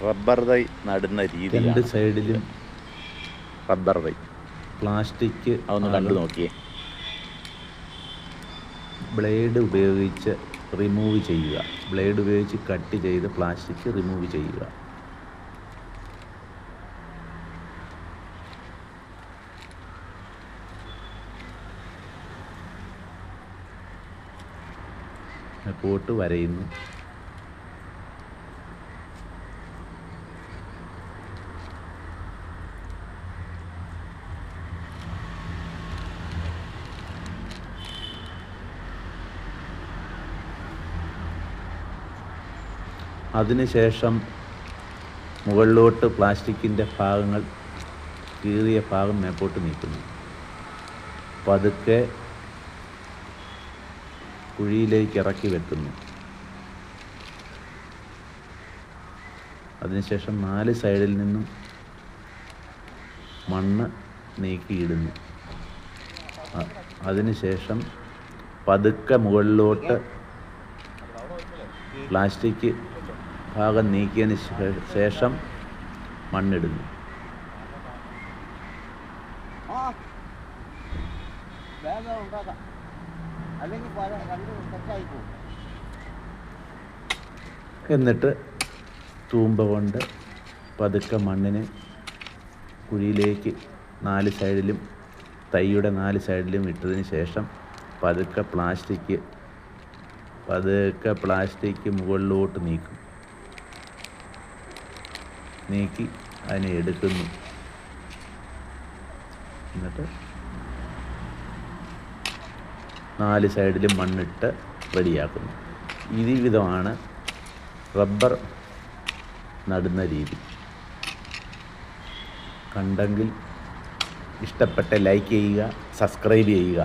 Rubber തൈ നടുന്ന രണ്ട് രീതിയാണ്. സൈഡിലും റബ്ബർ തൈ പ്ലാസ്റ്റിക് അതൊന്ന് കണ്ടു നോക്കിയേ. ബ്ലേഡ് ഉപയോഗിച്ച് റിമൂവ് ചെയ്യുക. ബ്ലേഡ് ഉപയോഗിച്ച് കട്ട് ചെയ്ത് പ്ലാസ്റ്റിക് റിമൂവ് ചെയ്യുക. പോട്ട് വരയുന്നു. അതിനുശേഷം മുകളിലോട്ട് പ്ലാസ്റ്റിക്കിൻ്റെ ഭാഗങ്ങൾ കീറിയ ഭാഗം മേപ്പോട്ട് നീക്കുന്നു. പതുക്കെ കുഴിയിലേക്ക് ഇറക്കി വെക്കുന്നു. അതിനുശേഷം 4 സൈഡിൽ നിന്നും മണ്ണ് നീക്കിയിടുന്നു. അതിനുശേഷം പതുക്കെ മുകളിലോട്ട് പ്ലാസ്റ്റിക് ഭാഗം നീക്കിയതിന് ശേഷം മണ്ണിടുന്നു. എന്നിട്ട് തൂമ്പ കൊണ്ട് പതുക്കെ മണ്ണിന് കുഴിയിലേക്ക് 4 സൈഡിലും തൈയുടെ 4 സൈഡിലും ഇട്ടതിന് ശേഷം പതുക്കെ പ്ലാസ്റ്റിക് മുകളിലോട്ട് നീക്കി അതിനെ എടുക്കുന്നു. എന്നിട്ട് 4 സൈഡിലും മണ്ണിട്ട് റെഡിയാക്കുന്നു. ഈ വിധമാണ് റബ്ബർ നടുന്ന രീതി. കണ്ടെങ്കിൽ ഇഷ്ടപ്പെട്ട ലൈക്ക് ചെയ്യുക, സബ്സ്ക്രൈബ് ചെയ്യുക.